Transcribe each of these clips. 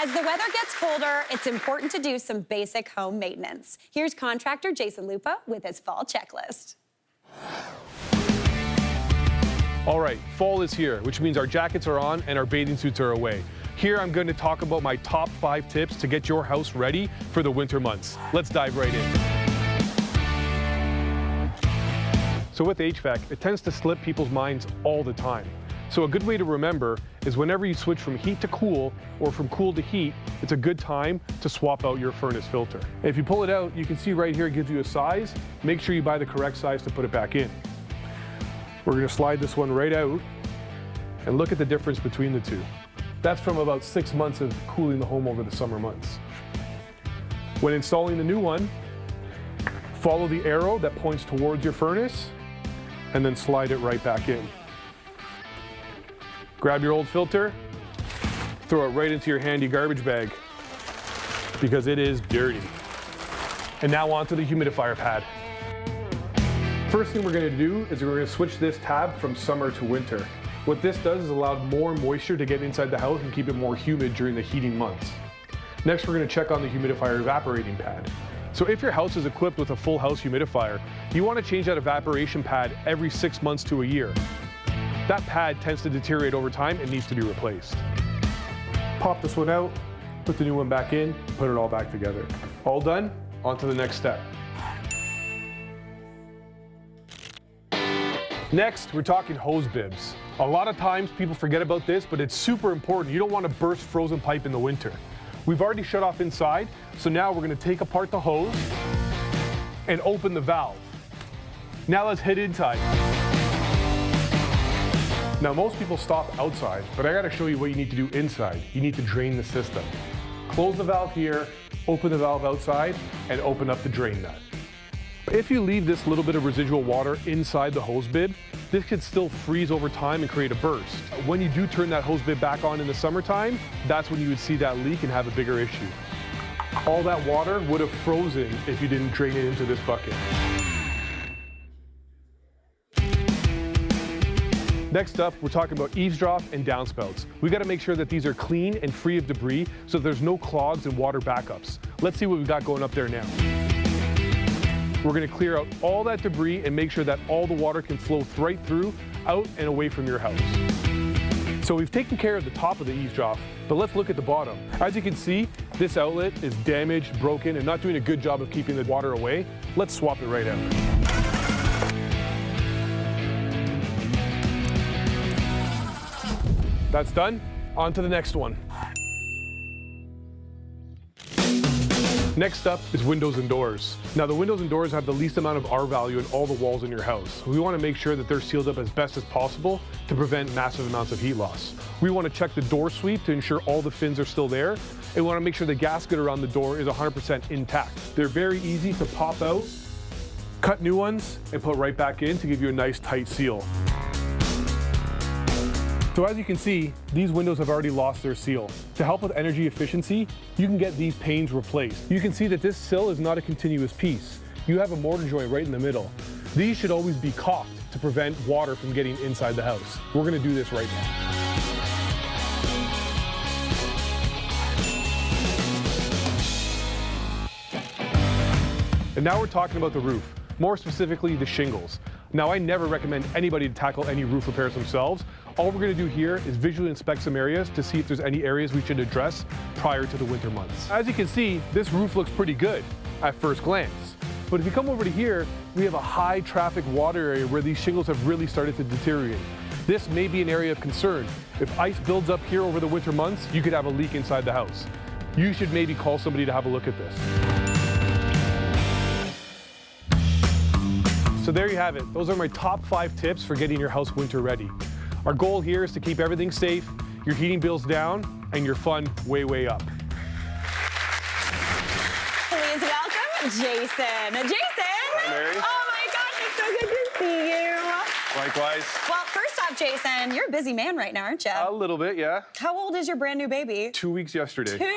As the weather gets colder, it's important to do some basic home maintenance. Here's contractor Jason Lupo with his fall checklist. All right, fall is here, which means our jackets are on and our bathing suits are away. Here I'm going to talk about my top 5 tips to get your house ready for the winter months. Let's dive right in. So with HVAC, it tends to slip people's minds all the time. So a good way to remember is whenever you switch from heat to cool or from cool to heat, it's a good time to swap out your furnace filter. If you pull it out, you can see right here it gives you a size. Make sure you buy the correct size to put it back in. We're going to slide this one right out and look at the difference between the two. That's from about 6 months of cooling the home over the summer months. When installing the new one, follow the arrow that points towards your furnace and then slide it right back in. Grab your old filter, throw it right into your handy garbage bag because it is dirty. And now onto the humidifier pad. First thing we're going to do is we're going to switch this tab from summer to winter. What this does is allow more moisture to get inside the house and keep it more humid during the heating months. Next, we're going to check on the humidifier evaporating pad. So if your house is equipped with a full house humidifier, you want to change that evaporation pad every 6 months to a year. That pad tends to deteriorate over time and needs to be replaced. Pop this one out, put the new one back in, put it all back together. All done, on to the next step. Next, we're talking hose bibs. A lot of times people forget about this, but it's super important. You don't want to burst frozen pipe in the winter. We've already shut off inside, so now we're going to take apart the hose and open the valve. Now let's hit inside. Now most people stop outside, but I gotta show you what you need to do inside. You need to drain the system. Close the valve here, open the valve outside, and open up the drain nut. If you leave this little bit of residual water inside the hose bib, this could still freeze over time and create a burst. When you do turn that hose bib back on in the summertime, that's when you would see that leak and have a bigger issue. All that water would have frozen if you didn't drain it into this bucket. Next up, we're talking about eaves trough and downspouts. We got to make sure that these are clean and free of debris so that there's no clogs and water backups. Let's see what we've got going up there now. We're going to clear out all that debris and make sure that all the water can flow right through, out and away from your house. So we've taken care of the top of the eaves trough, but let's look at the bottom. As you can see, this outlet is damaged, broken, and not doing a good job of keeping the water away. Let's swap it right out. That's done. On to the next one. Next up is windows and doors. Now the windows and doors have the least amount of R value in all the walls in your house. We want to make sure that they're sealed up as best as possible to prevent massive amounts of heat loss. We want to check the door sweep to ensure all the fins are still there. And we want to make sure the gasket around the door is 100% intact. They're very easy to pop out, cut new ones, and put right back in to give you a nice tight seal. So as you can see, these windows have already lost their seal. To help with energy efficiency, you can get these panes replaced. You can see that this sill is not a continuous piece. You have a mortar joint right in the middle. These should always be caulked to prevent water from getting inside the house. We're going to do this right now. And now we're talking about the roof, more specifically the shingles. Now I never recommend anybody to tackle any roof repairs themselves. All we're going to do here is visually inspect some areas to see if there's any areas we should address prior to the winter months. As you can see, this roof looks pretty good at first glance. But if you come over to here, we have a high traffic water area where these shingles have really started to deteriorate. This may be an area of concern. If ice builds up here over the winter months, you could have a leak inside the house. You should maybe call somebody to have a look at this. So there you have it. Those are my top 5 tips for getting your house winter ready. Our goal here is to keep everything safe, your heating bills down, and your fun way, way up. Please welcome Jason. Jason! Hi, Mary. Oh my gosh, it's so good to see you. Likewise. Well, first off, Jason, you're a busy man right now, aren't you? A little bit, yeah. How old is your brand new baby? 2 weeks yesterday. 2 weeks.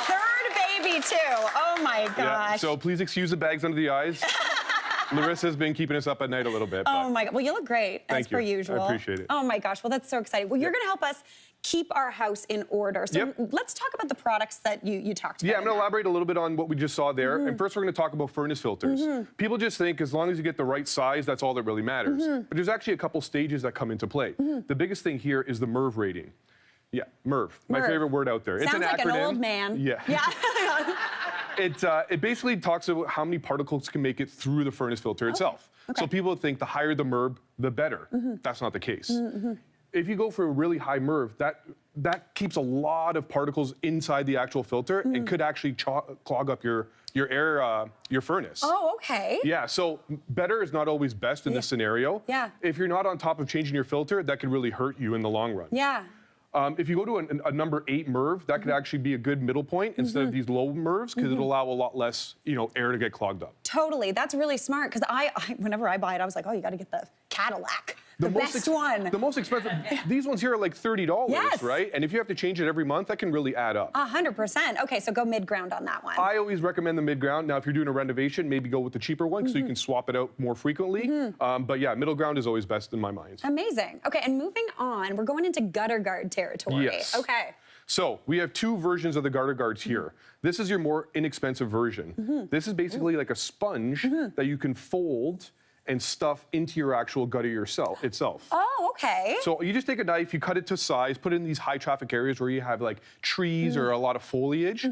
Third baby, too. Oh my gosh. Yeah, so please excuse the bags under the eyes. Larissa's been keeping us up at night a little bit. Oh my God. Well, you look great, as Thank per you. usual. I appreciate it. Oh my gosh. Well, that's so exciting. Well, you're going to help us keep our house in order. So let's talk about the products that you talked about. Yeah, I'm going to elaborate a little bit on what we just saw there. And first, we're going to talk about furnace filters. People just think as long as you get the right size, that's all that really matters. But there's actually a couple stages that come into play. The biggest thing here is the MERV rating. Yeah, MERV, my favorite word out there. Sounds it's an like acronym. an old man. Yeah. It basically talks about how many particles can make it through the furnace filter itself. Okay. So people think the higher the MERV, the better. That's not the case. If you go for a really high MERV, that keeps a lot of particles inside the actual filter and could actually clog up your furnace. Oh, okay. Yeah, so better is not always best in this scenario. Yeah. If you're not on top of changing your filter, that could really hurt you in the long run. Yeah. If you go to a number 8 MERV, that could actually be a good middle point instead of these low MERVs because it'll allow a lot less, air to get clogged up. Totally. That's really smart because whenever I buy it, I was like, oh, you got to get the Cadillac. The best one. The most expensive. These ones here are like $30, Yes. right? And if you have to change it every month, that can really add up. 100%. Okay, so go mid-ground on that one. I always recommend the mid-ground. Now, if you're doing a renovation, maybe go with the cheaper one so you can swap it out more frequently. But yeah, middle ground is always best in my mind. Amazing. Okay, and moving on, we're going into gutter guard territory. Yes. Okay. So we have 2 versions of the garter guards here. This is your more inexpensive version. This is basically like a sponge that you can fold and stuff into your actual gutter itself. Oh, okay. So you just take a knife, you cut it to size, put it in these high traffic areas where you have like trees or a lot of foliage.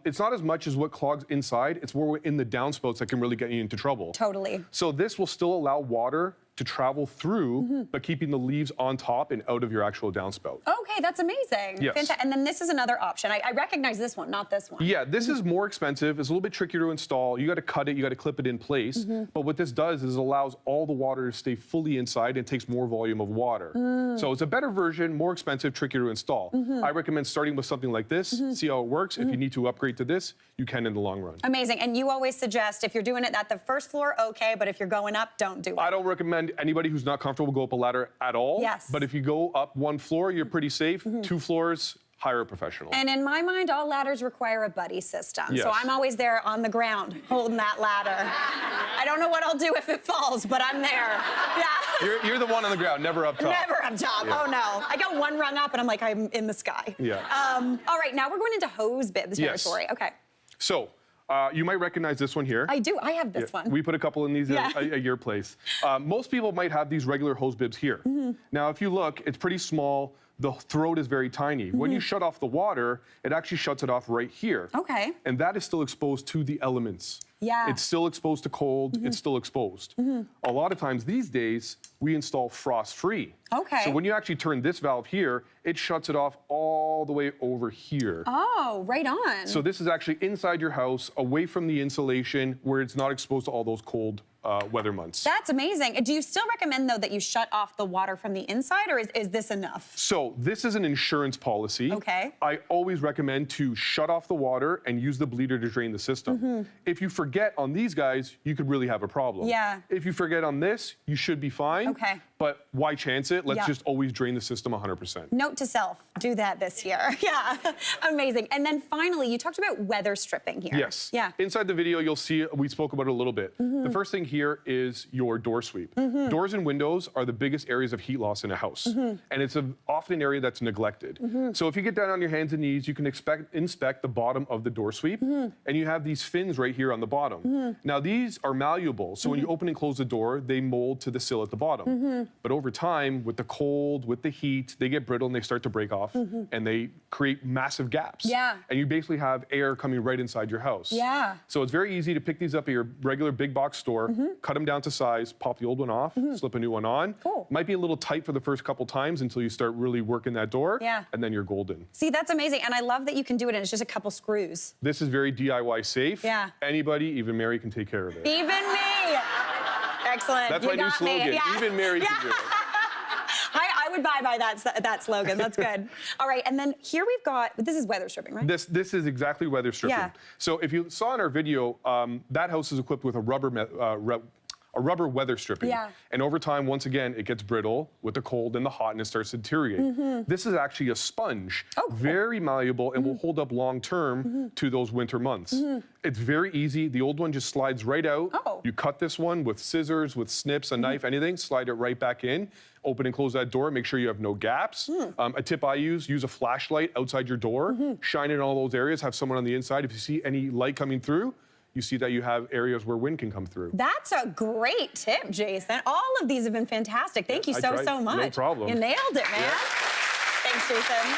It's not as much as what clogs inside, it's more in the downspouts that can really get you into trouble. Totally. So this will still allow water to travel through, but keeping the leaves on top and out of your actual downspout. Okay, that's amazing. Yes. And then this is another option. I recognize this one, not this one. Yeah, this is more expensive. It's a little bit trickier to install. You got to cut it, you got to clip it in place. But what this does is it allows all the water to stay fully inside and takes more volume of water. So it's a better version, more expensive, trickier to install. I recommend starting with something like this, see how it works. If you need to upgrade to this, you can in the long run. Amazing. And you always suggest if you're doing it at the first floor, okay, but if you're going up, don't do it. I don't recommend anybody who's not comfortable go up a ladder at all. Yes. But if you go up 1 floor, you're pretty safe. 2 floors, hire a professional. And in my mind, all ladders require a buddy system. Yes. So I'm always there on the ground holding that ladder. I don't know what I'll do if it falls, but I'm there. Yeah. You're the one on the ground, never up top. Never up top. Yeah. Oh no. I got 1 rung up and I'm like, I'm in the sky. Yeah. All right, now we're going into hose bib territory. Yes. Okay. So, you might recognize this one here. I do. I have this one. We put a couple in these at your place. Most people might have these regular hose bibs here. Now, if you look, it's pretty small. The throat is very tiny. When you shut off the water, it actually shuts it off right here. Okay. And that is still exposed to the elements. Yeah. It's still exposed to cold. It's still exposed. A lot of times these days, we install frost-free. Okay. So when you actually turn this valve here, it shuts it off all the way over here. Oh, right on. So this is actually inside your house, away from the insulation, where it's not exposed to all those cold weather months. That's amazing. Do you still recommend, though, that you shut off the water from the inside, or is this enough? So this is an insurance policy. Okay. I always recommend to shut off the water and use the bleeder to drain the system. If you forget on these guys, you could really have a problem. Yeah. If you forget on this, you should be fine. Okay. But why chance it? Let's Yeah. just always drain the system 100%. Note to self, do that this year. Yeah, amazing. And then finally, you talked about weather stripping here. Yes. Yeah. Inside the video, you'll see we spoke about it a little bit. The first thing here is your door sweep. Doors and windows are the biggest areas of heat loss in a house. And it's often an area that's neglected. So if you get down on your hands and knees, you can inspect the bottom of the door sweep. And you have these fins right here on the bottom. Now, these are malleable. So when you open and close the door, they mold to the sill at the bottom. But over time, with the cold, with the heat, they get brittle and they start to break off. And they create massive gaps. Yeah. And you basically have air coming right inside your house. Yeah. So it's very easy to pick these up at your regular big box store, cut them down to size, pop the old one off, slip a new one on. Cool. Might be a little tight for the first couple times until you start really working that door. Yeah. And then you're golden. See, that's amazing. And I love that you can do it and it's just a couple screws. This is very DIY safe. Yeah. Anybody, even Mary, can take care of it. Even me. Excellent. That's You my new got me. slogan. Yeah. Even Mary can do it. I would buy by that slogan. That's good. All right, and then here we've got, this is weather stripping, right? This is exactly weather stripping. Yeah. So if you saw in our video, that house is equipped with a a rubber weather stripping. Yeah. And over time, once again, it gets brittle with the cold and the hot, and it starts to deteriorate. This is actually a sponge, Oh, cool. very malleable, and will hold up long term to those winter months. It's very easy. The old one just slides right out. Oh. You cut this one with scissors, with snips, a knife, anything, slide it right back in. Open and close that door, make sure you have no gaps. A tip I use a flashlight outside your door, shine it in all those areas, have someone on the inside. If you see any light coming through, you see that you have areas where wind can come through. That's a great tip, Jason. All of these have been fantastic. Thank you I so tried. much. No problem. You nailed it, man. Yeah. Thanks, Jason.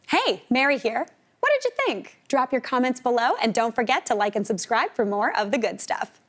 Hey, Mary here. What did you think? Drop your comments below and don't forget to like and subscribe for more of the good stuff.